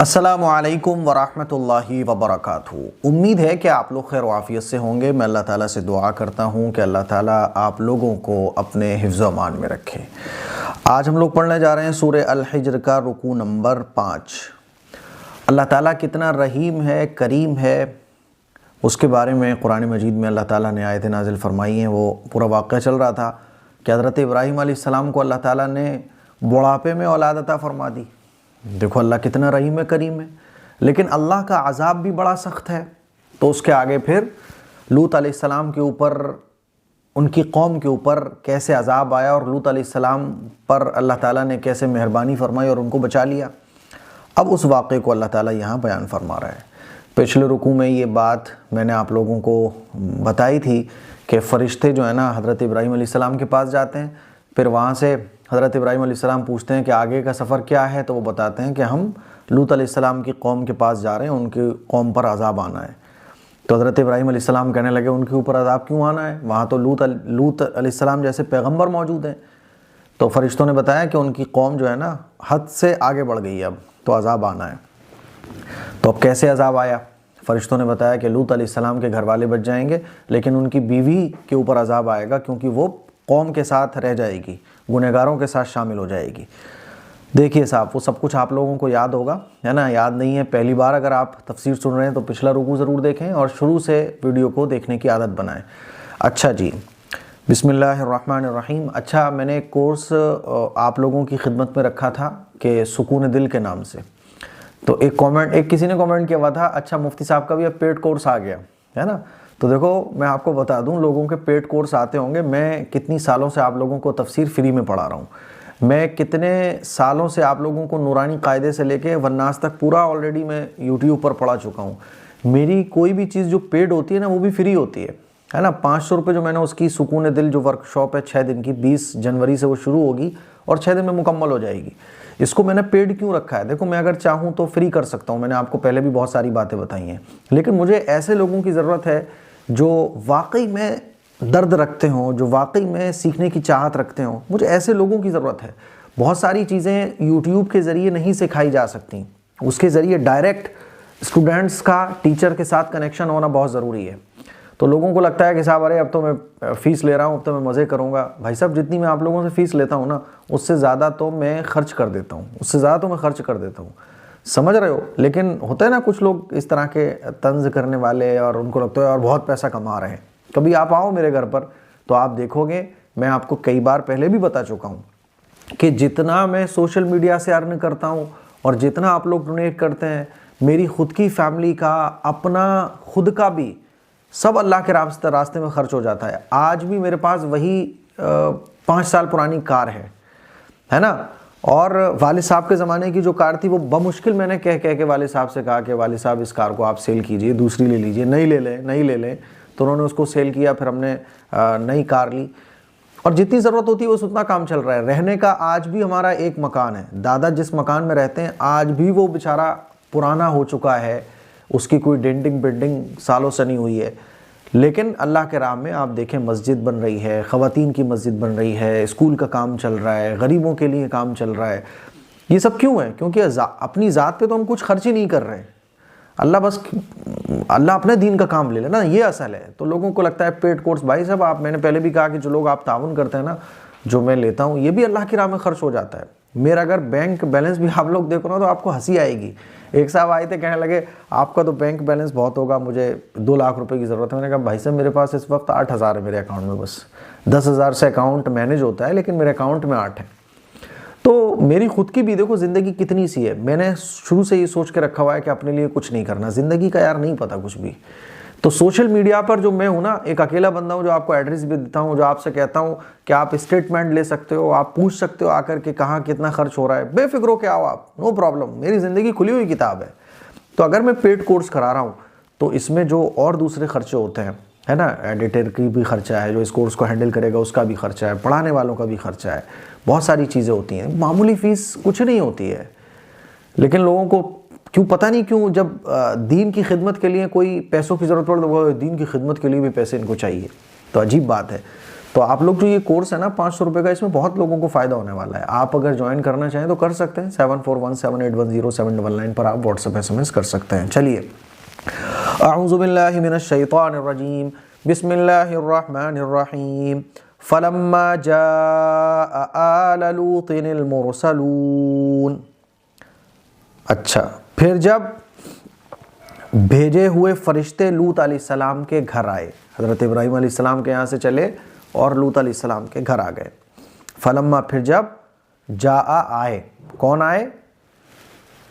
السلام علیکم ورحمۃ اللہ وبرکاتہ۔ امید ہے کہ آپ لوگ خیر و عافیت سے ہوں گے۔ میں اللہ تعالیٰ سے دعا کرتا ہوں کہ اللہ تعالیٰ آپ لوگوں کو اپنے حفظ و امان میں رکھے۔ آج ہم لوگ پڑھنے جا رہے ہیں سورہ الحجر کا رکوع نمبر 5۔ اللہ تعالیٰ کتنا رحیم ہے، کریم ہے، اس کے بارے میں قرآن مجید میں اللہ تعالیٰ نے آیتیں نازل فرمائی ہیں۔ وہ پورا واقعہ چل رہا تھا کہ حضرت ابراہیم علیہ السلام کو اللہ تعالیٰ نے بڑھاپے میں اولاد عطا فرما دی۔ دیکھو اللہ کتنا رحیم ہے، کریم ہے، لیکن اللہ کا عذاب بھی بڑا سخت ہے۔ تو اس کے آگے پھر لوط علیہ السلام کے اوپر، ان کی قوم کے اوپر کیسے عذاب آیا، اور لوط علیہ السلام پر اللہ تعالیٰ نے کیسے مہربانی فرمائی اور ان کو بچا لیا۔ اب اس واقعے کو اللہ تعالیٰ یہاں بیان فرما رہا ہے۔ پچھلے رکوع میں یہ بات میں نے آپ لوگوں کو بتائی تھی کہ فرشتے جو ہیں نا حضرت ابراہیم علیہ السلام کے پاس جاتے ہیں، پھر وہاں سے حضرت ابراہیم علیہ السلام پوچھتے ہیں کہ آگے کا سفر کیا ہے، تو وہ بتاتے ہیں کہ ہم لوط علیہ السلام کی قوم کے پاس جا رہے ہیں، ان کی قوم پر عذاب آنا ہے۔ تو حضرت ابراہیم علیہ السلام کہنے لگے ان کے اوپر عذاب کیوں آنا ہے، وہاں تو لوط علیہ السلام جیسے پیغمبر موجود ہیں۔ تو فرشتوں نے بتایا کہ ان کی قوم جو ہے نا حد سے آگے بڑھ گئی ہے، اب تو عذاب آنا ہے۔ تو اب کیسے عذاب آیا؟ فرشتوں نے بتایا کہ لوط علیہ السلام کے گھر والے بچ جائیں گے، لیکن ان کی بیوی کے اوپر عذاب آئے گا، کیونکہ وہ قوم کے ساتھ رہ جائے گی، گنہگاروں کے ساتھ شامل ہو جائے گی۔ دیکھیے صاحب، وہ سب کچھ آپ لوگوں کو یاد ہوگا، ہے نا؟ یاد نہیں ہے، پہلی بار اگر آپ تفسیر سن رہے ہیں تو پچھلا رکوع ضرور دیکھیں اور شروع سے ویڈیو کو دیکھنے کی عادت بنائیں۔ اچھا جی، بسم اللہ الرحمن الرحیم۔ اچھا، میں نے ایک کورس آپ لوگوں کی خدمت میں رکھا تھا کہ سکون دل کے نام سے، تو ایک کسی نے کامنٹ کیا ہوا تھا، اچھا مفتی صاحب کا بھی اب پیڈ کورس آ گیا ہے نا؟ تو دیکھو میں آپ کو بتا دوں، لوگوں کے پیڈ کورس آتے ہوں گے۔ میں کتنی سالوں سے آپ لوگوں کو تفسیر فری میں پڑھا رہا ہوں، میں کتنے سالوں سے آپ لوگوں کو نورانی قاعدے سے لے کے والناس تک پورا آلریڈی میں یوٹیوب پر پڑھا چکا ہوں۔ میری کوئی بھی چیز جو پیڈ ہوتی ہے نا وہ بھی فری ہوتی ہے نا؟ 500 روپے جو میں نے اس کی سکون دل جو ورک شاپ ہے 6 دن کی، 20 جنوری سے وہ شروع ہوگی اور 6 دن میں مکمل ہو جائے گی۔ اس کو میں نے پیڈ کیوں رکھا ہے؟ دیکھو میں اگر چاہوں تو فری کر سکتا ہوں، میں نے آپ کو پہلے بھی بہت ساری باتیں بتائی ہیں، لیکن مجھے ایسے لوگوں کی ضرورت ہے جو واقعی میں درد رکھتے ہوں، جو واقعی میں سیکھنے کی چاہت رکھتے ہوں۔ مجھے ایسے لوگوں کی ضرورت ہے۔ بہت ساری چیزیں یوٹیوب کے ذریعے نہیں سکھائی جا سکتی، اس کے ذریعے ڈائریکٹ اسٹوڈنٹس کا ٹیچر کے ساتھ کنیکشن ہونا بہت ضروری ہے۔ تو لوگوں کو لگتا ہے کہ صاحب ارے اب تو میں فیس لے رہا ہوں، اب تو میں مزے کروں گا۔ بھائی صاحب جتنی میں آپ لوگوں سے فیس لیتا ہوں نا اس سے زیادہ تو میں خرچ کر دیتا ہوں، سمجھ رہے ہو؟ لیکن ہوتا ہے نا کچھ لوگ اس طرح کے طنز کرنے والے، اور ان کو لگتا ہے اور بہت پیسہ کما رہے ہیں۔ کبھی آپ آؤ میرے گھر پر تو آپ دیکھو گے، میں آپ کو کئی بار پہلے بھی بتا چکا ہوں کہ جتنا میں سوشل میڈیا سے ارن کرتا ہوں اور جتنا آپ لوگ ڈونیٹ کرتے ہیں، میری خود کی فیملی کا، اپنا خود کا بھی، سب اللہ کے راستے میں خرچ ہو جاتا ہے۔ آج بھی میرے پاس وہی 5 سال پرانی کار ہے نا؟ اور والد صاحب کے زمانے کی جو کار تھی وہ بمشکل میں نے کہہ کے والد صاحب سے کہا کہ والد صاحب اس کار کو آپ سیل کیجئے، دوسری لے لیجئے، نہیں لے لیں، تو انہوں نے اس کو سیل کیا، پھر ہم نے نئی کار لی، اور جتنی ضرورت ہوتی ہے اس اتنا کام چل رہا ہے۔ رہنے کا آج بھی ہمارا ایک مکان ہے، دادا جس مکان میں رہتے ہیں آج بھی وہ بیچارہ پرانا ہو چکا ہے، اس کی کوئی ڈینٹنگ بلڈنگ سالوں سے نہیں ہوئی ہے، لیکن اللہ کے راہ میں آپ دیکھیں مسجد بن رہی ہے، خواتین کی مسجد بن رہی ہے، اسکول کا کام چل رہا ہے، غریبوں کے لیے کام چل رہا ہے۔ یہ سب کیوں ہے؟ کیونکہ اپنی ذات پہ تو ہم کچھ خرچ ہی نہیں کر رہے، اللہ اپنے دین کا کام لے لے نا، یہ اصل ہے۔ تو لوگوں کو لگتا ہے پیڈ کورس، بھائی صاحب میں نے پہلے بھی کہا کہ جو لوگ آپ تعاون کرتے ہیں نا، جو میں لیتا ہوں، یہ بھی اللہ کی راہ میں خرچ ہو جاتا ہے۔ میرا اگر بینک بیلنس بھی آپ لوگ دیکھو نا تو آپ کو ہنسی آئے گی۔ ایک صاحب آئے تھے، کہنے لگے آپ کا تو بینک بیلنس بہت ہوگا، مجھے 2 لاکھ روپے کی ضرورت ہے۔ میں نے کہا بھائی صاحب میرے پاس اس وقت 8,000 ہے میرے اکاؤنٹ میں، بس 10,000 سے اکاؤنٹ مینیج ہوتا ہے، لیکن میرے اکاؤنٹ میں 8 ہے۔ تو میری خود کی بھی دیکھو زندگی کتنی سی ہے، میں نے شروع سے یہ سوچ کے رکھا ہوا ہے کہ اپنے لیے کچھ نہیں کرنا، زندگی کا یار نہیں پتا کچھ بھی۔ تو سوشل میڈیا پر جو میں ہوں نا، ایک اکیلا بندہ ہوں جو آپ کو ایڈریس بھی دیتا ہوں، جو آپ سے کہتا ہوں کہ آپ اسٹیٹمنٹ لے سکتے ہو، آپ پوچھ سکتے ہو آ کر کہ کہاں کتنا خرچ ہو رہا ہے، بے فکر ہو کے آؤ آپ، نو پرابلم، میری زندگی کھلی ہوئی کتاب ہے۔ تو اگر میں پیڈ کورس کرا رہا ہوں تو اس میں جو اور دوسرے خرچے ہوتے ہیں، ہے نا، ایڈیٹر کی بھی خرچہ ہے، جو اس کورس کو ہینڈل کرے گا اس کا بھی خرچہ ہے، پڑھانے والوں کا بھی خرچہ ہے، بہت ساری چیزیں ہوتی ہیں، معمولی فیس کچھ نہیں ہوتی ہے۔ لیکن لوگوں کو پتہ نہیں کیوں جب دین کی خدمت کے لیے کوئی پیسوں کی ضرورت پڑے تو وہ دین کی خدمت کے لیے بھی پیسے ان کو چاہیے، تو عجیب بات ہے۔ تو آپ لوگ جو یہ کورس ہے نا 500 روپے کا، اس میں بہت لوگوں کو فائدہ ہونے والا ہے. آپ اگر جوائن کرنا چاہیں تو کر سکتے ہیں. 7417810799 پر آپ واٹس ایپ SMS کر سکتے ہیں. چلیے، اعوذ باللہ من الشیطان الرجیم، بسم اللہ الرحمن الرحیم. فلما جاء آل لوط المرسلون. اچھا، پھر جب بھیجے ہوئے فرشتے لوط علیہ السلام کے گھر آئے. حضرت ابراہیم علیہ السلام کے یہاں سے چلے اور لوط علیہ السلام کے گھر آ گئے. فلما، پھر جب، جاء آئے، کون آئے؟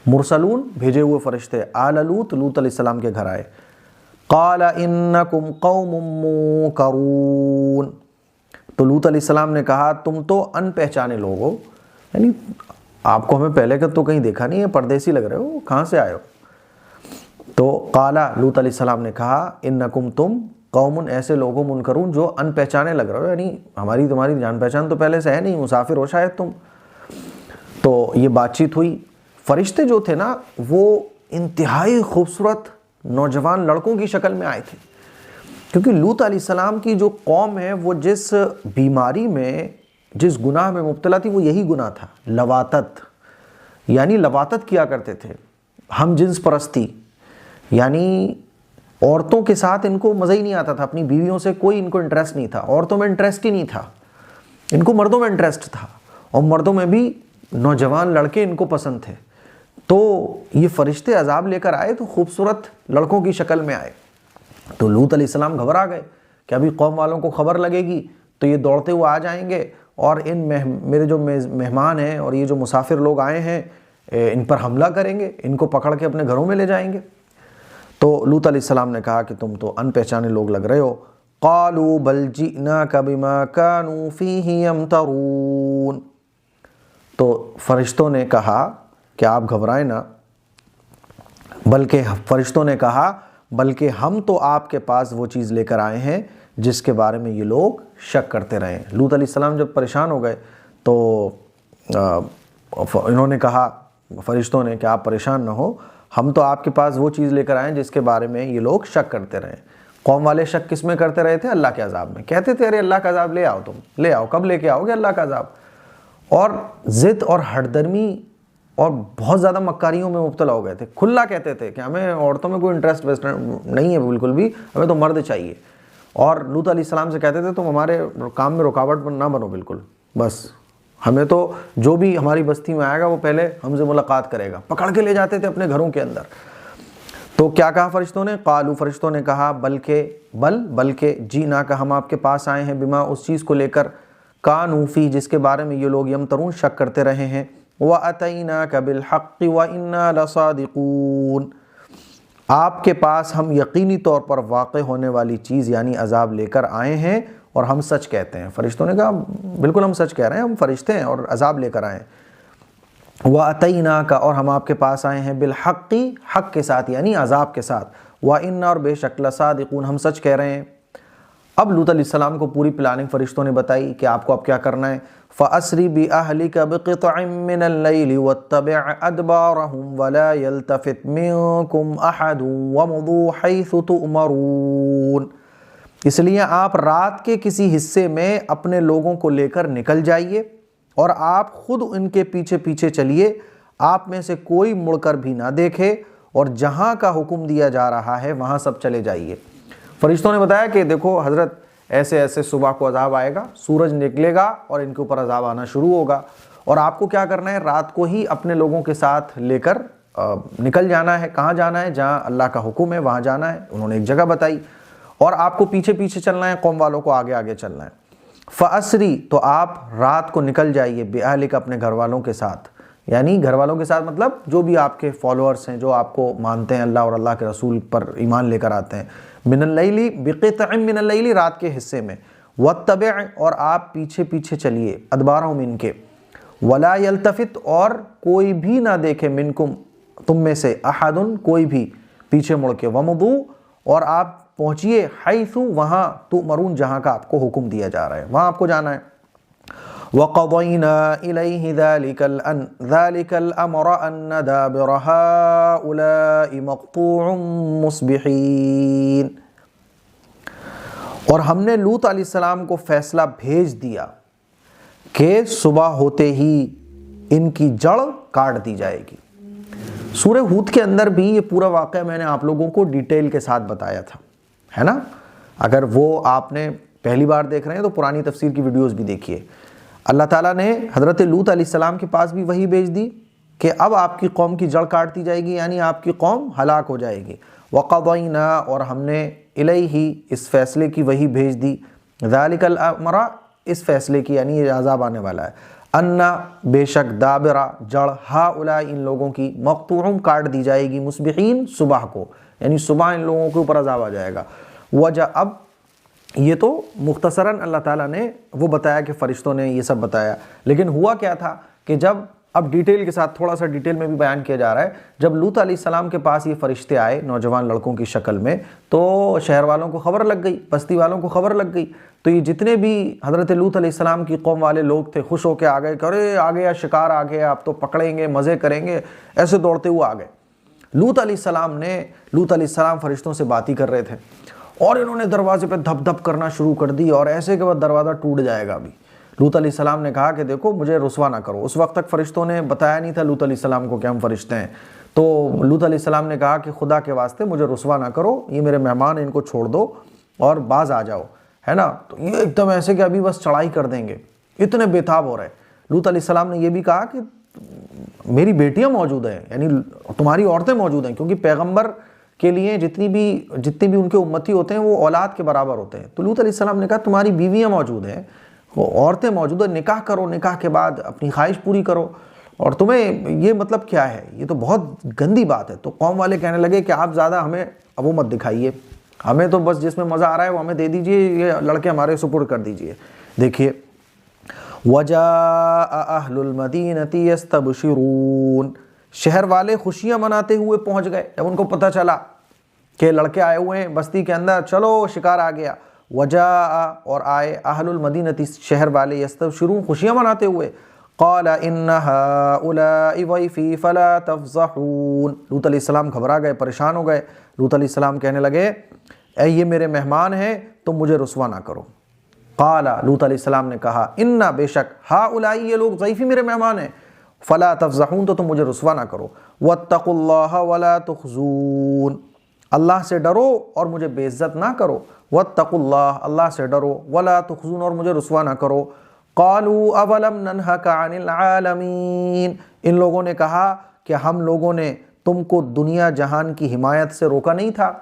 مرسلون، بھیجے ہوئے فرشتے. آل لوط، لوط علیہ السلام کے گھر آئے. قال انکم قوم منکرون. تو لوط علیہ السلام نے کہا تم تو ان پہچانے لوگ ہو، یعنی آپ کو ہمیں پہلے کا تو کہیں دیکھا نہیں ہے، پردیسی لگ رہے ہو، کہاں سے آئے ہو؟ تو قال، لوط علیہ السلام نے کہا انکم، تم، قوم، ایسے لوگوں، منکرون، جو ان پہچانے لگ رہے ہو، یعنی ہماری تمہاری جان پہچان تو پہلے سے ہے نہیں، مسافر ہو شاید تم. تو یہ بات چیت ہوئی. فرشتے جو تھے نا وہ انتہائی خوبصورت نوجوان لڑکوں کی شکل میں آئے تھے، کیونکہ لوط علیہ السلام کی جو قوم ہے وہ جس بیماری میں، جس گناہ میں مبتلا تھی، وہ یہی گناہ تھا، لواطت. یعنی لواطت کیا کرتے تھے، ہم جنس پرستی، یعنی عورتوں کے ساتھ ان کو مزہ ہی نہیں آتا تھا. اپنی بیویوں سے کوئی ان کو انٹرسٹ نہیں تھا، عورتوں میں انٹرسٹ ہی نہیں تھا. ان کو مردوں میں انٹرسٹ تھا، اور مردوں میں بھی نوجوان لڑکے ان کو پسند تھے. تو یہ فرشتے عذاب لے کر آئے تو خوبصورت لڑکوں کی شکل میں آئے. تو لوط علیہ السلام گھبرا گئے کہ ابھی قوم والوں کو خبر لگے گی تو یہ دوڑتے ہوئے آ جائیں گے اور میرے جو مہمان ہیں اور یہ جو مسافر لوگ آئے ہیں ان پر حملہ کریں گے، ان کو پکڑ کے اپنے گھروں میں لے جائیں گے. تو لوط علیہ السلام نے کہا کہ تم تو ان پہچانے لوگ لگ رہے ہو. قالوا بل جئناک بما كانوا فيه يمترون. تو فرشتوں نے کہا کہ آپ گھبرائیں نہ، بلکہ فرشتوں نے کہا بلکہ ہم تو آپ کے پاس وہ چیز لے کر آئے ہیں جس کے بارے میں یہ لوگ شک کرتے رہے. لوط علیہ السلام جب پریشان ہو گئے تو انہوں نے کہا، فرشتوں نے، کہ آپ پریشان نہ ہو، ہم تو آپ کے پاس وہ چیز لے کر آئے ہیں جس کے بارے میں یہ لوگ شک کرتے رہے. قوم والے شک کس میں کرتے رہے تھے؟ اللہ کے عذاب میں. کہتے تھے ارے اللہ کا عذاب لے آؤ، تم لے آؤ، کب لے کے آؤ گے اللہ کا عذاب؟ اور ضد اور ہٹ درمی اور بہت زیادہ مکاریوں میں مبتلا ہو گئے تھے. کھلا کہتے تھے کہ ہمیں عورتوں میں کوئی انٹرسٹ نہیں ہے بالکل بھی، ہمیں تو مرد چاہیے. اور لوط علیہ السلام سے کہتے تھے تم ہمارے کام میں رکاوٹ نہ بنو بالکل، بس ہمیں تو جو بھی ہماری بستی میں آئے گا وہ پہلے ہم سے ملاقات کرے گا. پکڑ کے لے جاتے تھے اپنے گھروں کے اندر. تو کیا کہا فرشتوں نے؟ قالو، فرشتوں نے کہا بلکہ جینا کا، ہم آپ کے پاس آئے ہیں، بما، اس چیز کو لے کر، کانوا فی، جس کے بارے میں یہ لوگ یمترون، شک کرتے رہے ہیں. وَأَتَيْنَاكَ بِالْحَقِّ وَإِنَّا لَصَادِقُونَ. آپ کے پاس ہم یقینی طور پر واقع ہونے والی چیز یعنی عذاب لے کر آئے ہیں اور ہم سچ کہتے ہیں. فرشتوں نے کہا بالکل ہم سچ کہہ رہے ہیں، ہم فرشتے ہیں اور عذاب لے کر آئے ہیں. وَأَتَيْنَاكَ، اور ہم آپ کے پاس آئے ہیں، بِالْحَقِّ، حق کے ساتھ یعنی عذاب کے ساتھ، وَإِنَّا، اور بے شک، لَصَادِقُونَ، ہم سچ کہہ رہے ہیں. اب لوط علیہ السلام کو پوری پلاننگ فرشتوں نے بتائی کہ آپ کو اب کیا کرنا ہے. فَأَسْرِ بِأَهْلِكَ بِقِطْعٍ مِّنَ اللَّيْلِ وَاتَّبِعْ أَدْبَارَهُمْ وَلَا يَلْتَفِتْ مِنكُمْ أَحَدٌ وَامْضُوا حَيْثُ تُؤْمَرُونَ. اس لیے آپ رات کے کسی حصے میں اپنے لوگوں کو لے کر نکل جائیے اور آپ خود ان کے پیچھے پیچھے چلیے، آپ میں سے کوئی مڑ کر بھی نہ دیکھے، اور جہاں کا حکم دیا جا رہا ہے وہاں سب چلے جائیے. فرشتوں نے بتایا کہ دیکھو حضرت، ایسے ایسے صبح کو عذاب آئے گا، سورج نکلے گا اور ان کے اوپر عذاب آنا شروع ہوگا، اور آپ کو کیا کرنا ہے، رات کو ہی اپنے لوگوں کے ساتھ لے کر نکل جانا ہے. کہاں جانا ہے؟ جہاں اللہ کا حکم ہے وہاں جانا ہے. انہوں نے ایک جگہ بتائی، اور آپ کو پیچھے پیچھے چلنا ہے، قوم والوں کو آگے آگے چلنا ہے. فَأَسْرِ، تو آپ رات کو نکل جائیے، بِأَهْلِكَ، اپنے گھر والوں کے ساتھ، یعنی گھر والوں کے ساتھ مطلب جو بھی آپ کے فالوورز ہیں، جو آپ کو مانتے ہیں، اللہ اور اللہ کے رسول پر ایمان لے کر آتے ہیں. من اللیل، بقطع من اللیل، رات کے حصے میں. واتبع، اور آپ پیچھے پیچھے چلیے، ادبارہم، ان کے. ولا یلتفت، اور کوئی بھی نہ دیکھے، منکم، تم میں سے، احد، کوئی بھی، پیچھے مڑ کے. ومضوا، اور آپ پہنچیے، حیث، وہاں، تؤمرون، جہاں کا آپ کو حکم دیا جا رہا ہے وہاں آپ کو جانا ہے. وَقَضَيْنَا إِلَيْهِ ذَلِكَ الْأَمْرَ أَنَّ دَابِرَ هَٰؤُلَاءِ مَقْطُوعٌ مُصْبِحِينَ. اور ہم نے لوط علیہ السلام کو فیصلہ بھیج دیا کہ صبح ہوتے ہی ان کی جڑ کاٹ دی جائے گی۔ سورہ ہود کے اندر بھی یہ پورا واقعہ میں نے آپ لوگوں کو ڈیٹیل کے ساتھ بتایا تھا، ہے نا؟ اگر وہ آپ نے پہلی بار دیکھ رہے ہیں تو پرانی تفسیر کی ویڈیوز بھی دیکھیے۔ اللہ تعالیٰ نے حضرت لوط علیہ السلام کے پاس بھی وحی بھیج دی کہ اب آپ کی قوم کی جڑ کاٹ دی جائے گی، یعنی آپ کی قوم ہلاک ہو جائے گی۔ وَقَضَيْنَا، اور ہم نے الیہ، اس فیصلے کی وحی بھیج دی، ذَلِكَ الْأَمْرَ، اس فیصلے کی، یعنی یہ عذاب آنے والا ہے، اَنَّ، بے شک، دابرہ، جڑ، ہؤلاء، ان لوگوں کی، مقطوع، کاٹ دی جائے گی، مصبحین، صبح کو، یعنی صبح ان لوگوں کے اوپر عذاب آ جائے گا۔ وجہ، اب یہ تو مختصراً اللہ تعالیٰ نے وہ بتایا کہ فرشتوں نے یہ سب بتایا، لیکن ہوا کیا تھا کہ جب، اب ڈیٹیل کے ساتھ تھوڑا سا ڈیٹیل میں بھی بیان کیا جا رہا ہے، جب لوط علیہ السلام کے پاس یہ فرشتے آئے نوجوان لڑکوں کی شکل میں، تو شہر والوں کو خبر لگ گئی، بستی والوں کو خبر لگ گئی، تو یہ جتنے بھی حضرت لوط علیہ السلام کی قوم والے لوگ تھے خوش ہو کے آ گئے کہ ارے آ گیا شکار، آ گیا، اب تو پکڑیں گے، مزے کریں گے، ایسے دوڑتے ہوئے آ گئے۔ لوط علیہ السلام فرشتوں سے بات ہی کر رہے تھے اور انہوں نے دروازے پہ دھپ دھپ کرنا شروع کر دی، اور ایسے کے بعد دروازہ ٹوٹ جائے گا ابھی۔ لوط علیہ السلام نے کہا کہ دیکھو مجھے رسوا نہ کرو۔ اس وقت تک فرشتوں نے بتایا نہیں تھا لوط علیہ السلام کو کہ ہم فرشتے ہیں، تو لوط علیہ السلام نے کہا کہ خدا کے واسطے مجھے رسوا نہ کرو، یہ میرے مہمان ہیں، ان کو چھوڑ دو اور باز آ جاؤ، ہے نا؟ تو یہ ایک دم ایسے کہ ابھی بس چڑھائی کر دیں گے، اتنے بےتاب ہو رہے۔ لوط علیہ السلام نے یہ بھی کہا کہ میری بیٹیاں موجود ہیں، یعنی تمہاری عورتیں موجود ہیں، کیونکہ پیغمبر کے لیے جتنی بھی ان کے امتی ہوتے ہیں وہ اولاد کے برابر ہوتے ہیں۔ تو لوط علیہ السلام نے کہا تمہاری بیویاں موجود ہیں، عورتیں موجود ہیں، نکاح کرو، نکاح کے بعد اپنی خواہش پوری کرو، اور تمہیں یہ مطلب کیا ہے؟ یہ تو بہت گندی بات ہے۔ تو قوم والے کہنے لگے کہ آپ زیادہ ہمیں اب وہ مت دکھائیے، ہمیں تو بس جس میں مزہ آ رہا ہے وہ ہمیں دے دیجئے، یہ لڑکے ہمارے سپرد کر دیجئے۔ دیکھیے، وَجَاءَ أَهْلُ الْمَدِينَةِ يَسْتَبْشِرُونَ، شہر والے خوشیاں مناتے ہوئے پہنچ گئے جب ان کو پتہ چلا کہ لڑکے آئے ہوئے ہیں بستی کے اندر، چلو شکار آ گیا۔ وجاء، اور آئے، اہل المدینہ، شہر والے، یستبشرون، خوشیاں مناتے ہوئے۔ قال ان هؤلاء ضیفی فلا تفضحون، لوط علیہ السلام گھبرا گئے، پریشان ہو گئے۔ لوط علیہ السلام کہنے لگے اے یہ میرے مہمان ہیں، تم مجھے رسوا نہ کرو۔ قال، لوط علیہ السلام نے کہا، ان، بے شک، هؤلاء، یہ لوگ، ضیفی، میرے مہمان ہیں، فلا تفضحون، تو تم مجھے رسوا نہ کرو۔ واتقوا اللہ ولا تخزون، اللہ سے ڈرو اور مجھے بے عزت نہ کرو۔ واتقوا اللہ، اللہ سے ڈرو، ولا تخزون، اور مجھے رسوا نہ کرو۔ قالوا اولم ننہک عن العالمین، ان لوگوں نے کہا کہ ہم لوگوں نے تم کو دنیا جہان کی حمایت سے روکا نہیں تھا؟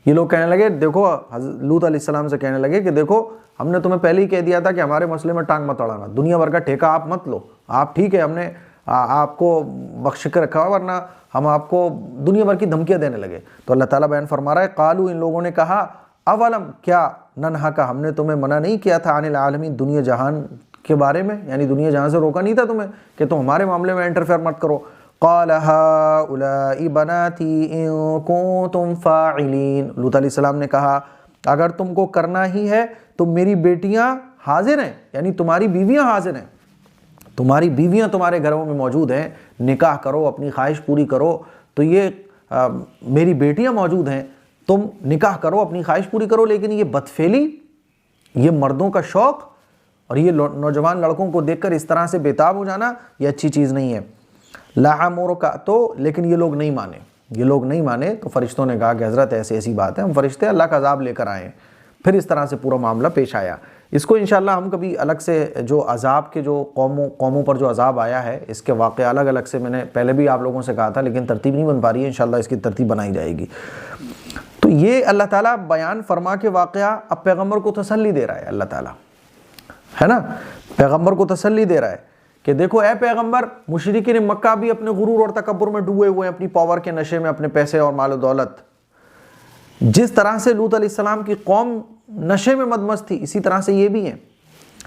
یہ لوگ کہنے لگے، دیکھو، لوط علیہ السلام سے کہنے لگے کہ دیکھو ہم نے تمہیں پہلے ہی کہہ دیا تھا کہ ہمارے مسئلے میں ٹانگ مت اڑانا، دنیا بھر کا ٹھیکہ آپ مت لو، آپ ٹھیک ہے، ہم نے آپ کو بخش کے رکھا، ورنہ ہم آپ کو دنیا بھر کی دھمکیاں دینے لگے۔ تو اللہ تعالیٰ بیان فرما رہا ہے، قالو، ان لوگوں نے کہا، اولم، کیا، ننہا کا، ہم نے تمہیں منع نہیں کیا تھا، عن العالمین، دنیا جہان کے بارے میں، یعنی دنیا جہان سے روکا نہیں تھا تمہیں کہ تم ہمارے معاملے میں انٹرفیئر مت کرو۔ قال هؤلاء بناتی ان کنتم فاعلین، لوط علیہ السلام نے کہا اگر تم کو کرنا ہی ہے تو میری بیٹیاں حاضر ہیں، یعنی تمہاری بیویاں حاضر ہیں، تمہاری بیویاں تمہارے گھروں میں موجود ہیں، نکاح کرو، اپنی خواہش پوری کرو۔ تو یہ میری بیٹیاں موجود ہیں، تم نکاح کرو، اپنی خواہش پوری کرو۔ لیکن یہ بدفعلی، یہ مردوں کا شوق اور یہ نوجوان لڑکوں کو دیکھ کر اس طرح سے بےتاب ہو جانا، یہ اچھی چیز نہیں ہے۔ لعمرک، تو لیکن یہ لوگ نہیں مانے، یہ لوگ نہیں مانے۔ تو فرشتوں نے کہا کہ حضرت ایسی بات ہے، ہم فرشتے اللہ کا عذاب لے کر آئے ہیں۔ پھر اس طرح سے پورا معاملہ پیش آیا۔ اس کو انشاءاللہ ہم کبھی الگ سے، جو عذاب کے جو قوموں پر جو عذاب آیا ہے، اس کے واقعے الگ الگ سے، میں نے پہلے بھی آپ لوگوں سے کہا تھا، لیکن ترتیب نہیں بن پا رہی ہے، انشاءاللہ اس کی ترتیب بنائی جائے گی۔ تو یہ اللہ تعالیٰ بیان فرما کے واقعہ اب پیغمبر کو تسلی دے رہا ہے، اللہ تعالیٰ، ہے نا، پیغمبر کو تسلی دے رہا ہے کہ دیکھو اے پیغمبر، مشرکین مکہ بھی اپنے غرور اور تکبر میں ڈوبے ہوئے ہیں، اپنی پاور کے نشے میں، اپنے پیسے اور مال و دولت۔ جس طرح سے لوط علیہ السلام کی قوم نشے میں مدمست تھی، اسی طرح سے یہ بھی ہیں۔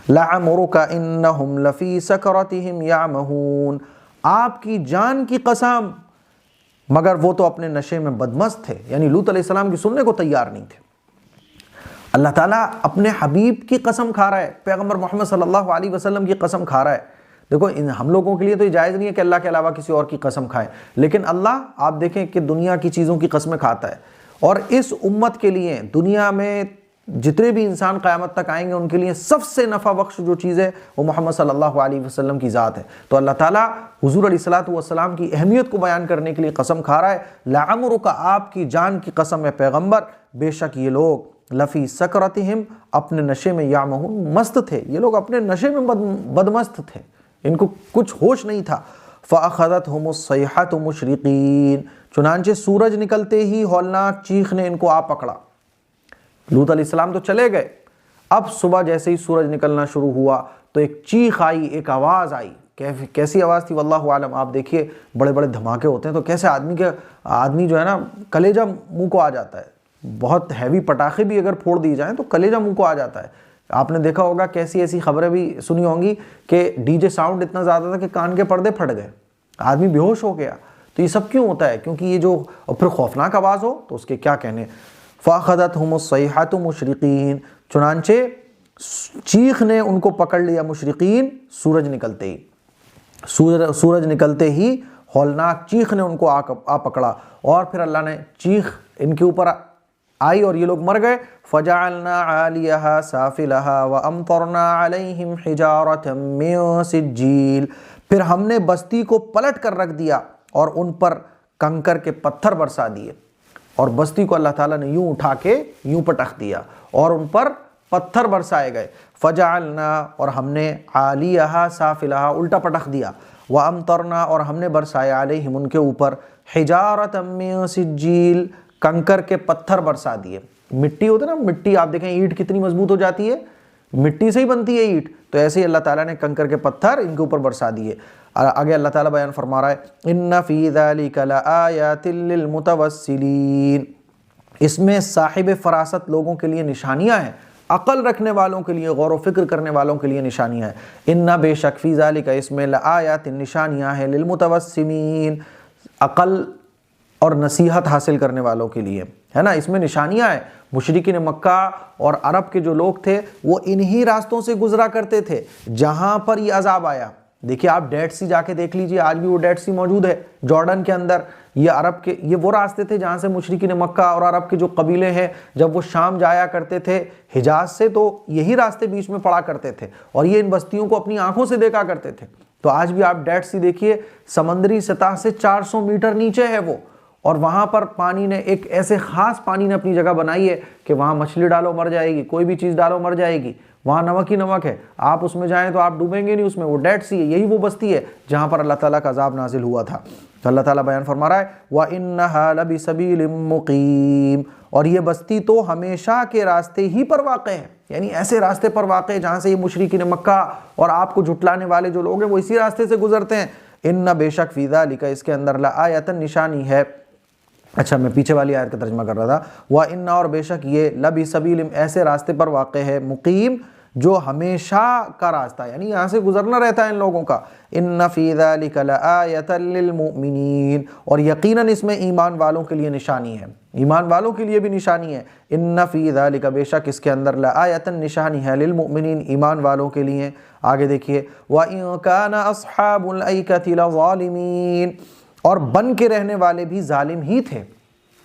لعمرک انہم لفی سکرتہم یعمہون، آپ کی جان کی قسم، مگر وہ تو اپنے نشے میں بدمست تھے، یعنی لوط علیہ السلام کی سننے کو تیار نہیں تھے۔ اللہ تعالیٰ اپنے حبیب کی قسم کھا رہا ہے، پیغمبر محمد صلی اللہ علیہ وسلم کی قسم کھا رہا ہے۔ دیکھو ہم لوگوں کے لیے تو یہ جائز نہیں ہے کہ اللہ کے علاوہ کسی اور کی قسم کھائے، لیکن اللہ آپ دیکھیں کہ دنیا کی چیزوں کی قسمیں کھاتا ہے، اور اس امت کے لیے دنیا میں جتنے بھی انسان قیامت تک آئیں گے ان کے لیے سب سے نفع بخش جو چیز ہے وہ محمد صلی اللہ علیہ وسلم کی ذات ہے۔ تو اللہ تعالیٰ حضور علیہ الصلوۃ والسلام کی اہمیت کو بیان کرنے کے لیے قسم کھا رہا ہے، لعمرک، آپ کی جان کی قسم ہے پیغمبر، بے شک یہ لوگ لفی سکرتہم، اپنے نشے میں یعمہون، مست تھے، یہ لوگ اپنے نشے میں بدمست تھے، ان کو کچھ ہوش نہیں تھا۔ فأخذتہم الصیحۃ مشرقین، چنانچہ سورج نکلتے ہی ہولناک چیخ نے ان کو آ پکڑا۔ لوط علیہ السلام تو چلے گئے، اب صبح جیسے ہی سورج نکلنا شروع ہوا تو ایک چیخ آئی، ایک آواز آئی۔ کیسی آواز تھی واللہ عالم، آپ دیکھیے بڑے بڑے دھماکے ہوتے ہیں تو کیسے آدمی جو ہے نا کلیجہ منہ کو آ جاتا ہے، بہت ہیوی پٹاخے بھی اگر پھوڑ دی جائیں تو کلیجہ منہ کو آ جاتا ہے۔ آپ نے دیکھا ہوگا کیسی ایسی خبریں بھی سنی ہوں گی کہ ڈی جے ساؤنڈ اتنا زیادہ تھا کہ کان کے پردے پھٹ گئے، آدمی بے ہوش ہو گیا۔ تو یہ سب کیوں ہوتا ہے؟ کیونکہ یہ جو اور پھر خوفناک آواز ہو تو اس کے کیا کہنے۔ فَأَخَذَتْهُمُ الصَّيْحَةُ مُشْرِقِينَ، چنانچہ چیخ نے ان کو پکڑ لیا، مشرقین، سورج نکلتے ہی، سورج نکلتے ہی ہولناک چیخ نے ان کو آ پکڑا، اور پھر اللہ نے چیخ ان کے اوپر آئی اور یہ لوگ مر گئے۔ فَجَعَلْنَا عَالِيَهَا سَافِلَهَا وَأَمْطَرْنَا عَلَيْهِمْ حِجَارَةً مِّن سِجِّيلٍ، پھر ہم نے بستی کو پلٹ کر رکھ دیا اور ان پر کنکر کے پتھر برسا دیے، اور بستی کو اللہ تعالیٰ نے یوں اٹھا کے یوں پٹخ دیا اور ان پر پتھر برسائے گئے۔ فَجَعَلْنَا، اور ہم نے عَالِيَهَا سَافِلَهَا الٹا پٹخ دیا، وَأَمْطَرْنَا، اور ہم نے برسایا علیہم ان کے اوپر حِجَارَةً مِّن سِجِّيلٍ کنکر کے پتھر برسا دیے۔ مٹی ہوتے نا، مٹی آپ دیکھیں اینٹ کتنی مضبوط ہو جاتی ہے، مٹی سے ہی بنتی ہے اینٹ، تو ایسے ہی اللہ تعالیٰ نے کنکر کے پتھر ان کے اوپر برسا دیے۔ آگے اللہ تعالیٰ بیان فرما رہا ہے ان فی ذلک لآیات للمتوسلین، اس میں صاحب فراست لوگوں کے لیے نشانیاں ہیں، عقل رکھنے والوں کے لیے، غور و فکر کرنے والوں کے لیے نشانیاں ہیں۔ ان بے شک فی ذلک، اس میں لآیات نشانیاں ہیں، للمتوسمین، عقل اور نصیحت حاصل کرنے والوں کے لیے، ہے نا، اس میں نشانیاں ہیں۔ مشرکین مکہ اور عرب کے جو لوگ تھے وہ انہی راستوں سے گزرا کرتے تھے جہاں پر یہ عذاب آیا۔ دیکھیے آپ ڈیڈ سی جا کے دیکھ لیجئے، آج بھی وہ ڈیڈ سی موجود ہے جارڈن کے اندر۔ یہ عرب کے، یہ وہ راستے تھے جہاں سے مشرکین مکہ اور عرب کے جو قبیلے ہیں جب وہ شام جایا کرتے تھے حجاز سے، تو یہی راستے بیچ میں پڑا کرتے تھے اور یہ ان بستیوں کو اپنی آنکھوں سے دیکھا کرتے تھے۔ تو آج بھی آپ ڈیڈ سی دیکھیے، سمندری سطح سے 400 میٹر نیچے ہے وہ، اور وہاں پر پانی نے ایک ایسے خاص پانی نے اپنی جگہ بنائی ہے کہ وہاں مچھلی ڈالو مر جائے گی، کوئی بھی چیز ڈالو مر جائے گی، وہاں نمک ہی نمک ہے، آپ اس میں جائیں تو آپ ڈوبیں گے نہیں اس میں، وہ ڈیڈ سی ہے۔ یہی وہ بستی ہے جہاں پر اللہ تعالیٰ کا عذاب نازل ہوا تھا۔ تو اللہ تعالیٰ بیان فرما رہا ہے وَإِنَّهَا لَبِسَبِيلٍ مُقِيمٍ، اور یہ بستی تو ہمیشہ کے راستے ہی پر واقع ہے، یعنی ایسے راستے پر واقع ہے جہاں سے یہ مشرکین مکہ اور آپ کو جھٹلانے والے جو لوگ ہیں وہ اسی راستے سے گزرتے ہیں۔ ان بے شک فی ذالک، اس کے اندر لآیۃ، نشانی ہے۔ اچھا میں پیچھے والی آیت کا ترجمہ کر رہا تھا، وَإِنَّ، اور بے شک یہ، لَبِ سَبِيلٍ، ایسے راستے پر واقع ہے، مقیم، جو ہمیشہ کا راستہ، یعنی یہاں سے گزرنا رہتا ہے ان لوگوں کا۔ إِنَّ فِي ذَلِكَ لَآیَةً لِّلْمُؤْمِنِينَ، اور یقیناً اس میں ایمان والوں کے لیے نشانی ہے، ایمان والوں کے لیے بھی نشانی ہے۔ إِنَّ فِي ذَلِكَ، بے شک اس کے اندر، لَآیَةً، نشانی ہے، لِّلْمُؤْمِنِينَ، ایمان والوں کے لیے۔ آگے دیکھیے وَإِن كَانَ أَصْحَابُ الْأَيْكَةِ لَظَالِمِينَ، اور بن کے رہنے والے بھی ظالم ہی تھے۔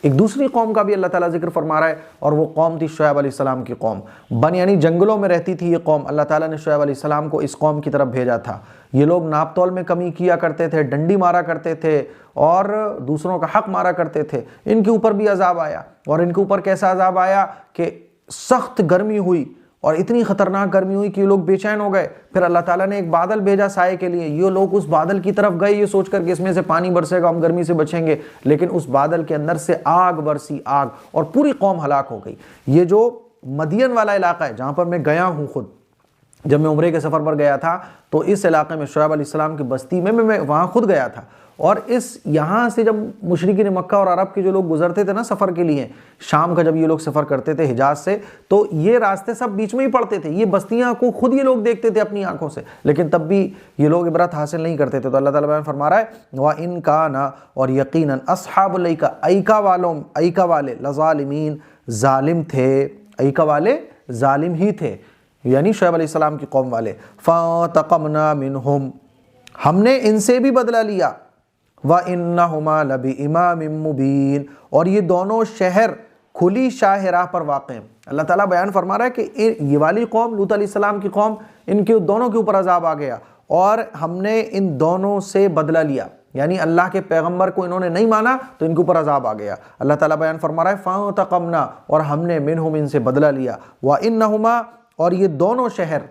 ایک دوسری قوم کا بھی اللہ تعالیٰ ذکر فرما رہا ہے، اور وہ قوم تھی شعیب علیہ السلام کی قوم۔ بن یعنی جنگلوں میں رہتی تھی یہ قوم، اللہ تعالیٰ نے شعیب علیہ السلام کو اس قوم کی طرف بھیجا تھا۔ یہ لوگ ناپ تول میں کمی کیا کرتے تھے، ڈنڈی مارا کرتے تھے اور دوسروں کا حق مارا کرتے تھے۔ ان کے اوپر بھی عذاب آیا، اور ان کے اوپر کیسا عذاب آیا کہ سخت گرمی ہوئی، اور اتنی خطرناک گرمی ہوئی کہ یہ لوگ بے چین ہو گئے۔ پھر اللہ تعالیٰ نے ایک بادل بھیجا سائے کے لیے، یہ لوگ اس بادل کی طرف گئے یہ سوچ کر کہ اس میں سے پانی برسے گا، ہم گرمی سے بچیں گے، لیکن اس بادل کے اندر سے آگ برسی، آگ، اور پوری قوم ہلاک ہو گئی۔ یہ جو مدین والا علاقہ ہے جہاں پر میں گیا ہوں خود، جب میں عمرے کے سفر پر گیا تھا تو اس علاقے میں شعیب علیہ السلام کی بستی میں وہاں خود گیا تھا، اور یہاں سے جب مشرکین مکہ اور عرب کے جو لوگ گزرتے تھے نا سفر کے لیے، شام کا جب یہ لوگ سفر کرتے تھے حجاز سے، تو یہ راستے سب بیچ میں ہی پڑتے تھے، یہ بستیاں کو خود یہ لوگ دیکھتے تھے اپنی آنکھوں سے، لیکن تب بھی یہ لوگ عبرت حاصل نہیں کرتے تھے۔ تو اللہ تعالیٰ بیان فرما رہا ہے وَإِن كَانَ، اور یقیناً، أَصْحَابُ الْأَيْكَةِ، ایکا والے، لَظَالِمِينَ، ظالم تھے، ایکا والے ظالم ہی تھے، یعنی شعیب علیہ السلام کی قوم والے۔ فَانْتَقَمْنَا مِنْهُمْ، ہم نے ان سے بھی بدلہ لیا۔ وَإِنَّهُمَا لَبِإِمَامٍ مُّبِينٍ، اور یہ دونوں شہر کھلی شاہ راہ پر واقع ہیں۔ اللہ تعالیٰ بیان فرما رہا ہے کہ یہ والی قوم لوط علیہ السلام کی قوم، ان کے دونوں کے اوپر عذاب آ گیا اور ہم نے ان دونوں سے بدلہ لیا، یعنی اللہ کے پیغمبر کو انہوں نے نہیں مانا تو ان کے اوپر عذاب آ گیا۔ اللہ تعالیٰ بیان فرما رہا ہے فَانْتَقَمْنَا، اور ہم نے منہم، ان سے بدلہ لیا، وَإِنَّهُمَا، اور یہ دونوں شہر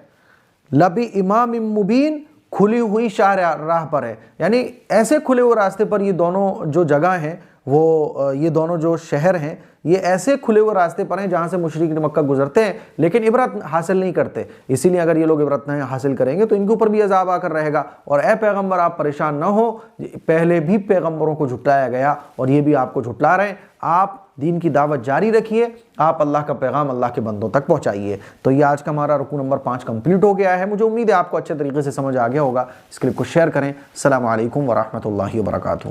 لَبِإِمَامٍ مُبِينٍ، کھلی ہوئی راہ پر ہے، یعنی ایسے کھلے ہوئے راستے پر یہ دونوں جو جگہ ہیں، وہ یہ دونوں جو شہر ہیں، یہ ایسے کھلے ہوئے راستے پر ہیں جہاں سے مشرکین مکہ گزرتے ہیں لیکن عبرت حاصل نہیں کرتے۔ اسی لیے اگر یہ لوگ عبرت نہیں حاصل کریں گے تو ان کے اوپر بھی عذاب آ کر رہے گا۔ اور اے پیغمبر آپ پریشان نہ ہو، پہلے بھی پیغمبروں کو جھٹلایا گیا اور یہ بھی آپ کو جھٹلا رہے ہیں، آپ دین کی دعوت جاری رکھیے، آپ اللہ کا پیغام اللہ کے بندوں تک پہنچائیے۔ تو یہ آج کا ہمارا رکوع نمبر 5 کمپلیٹ ہو گیا ہے۔ مجھے امید ہے آپ کو اچھے طریقے سے سمجھ آ گیا ہوگا۔ اس کلپ کو شیئر کریں۔ السلام علیکم ورحمۃ اللہ وبرکاتہ۔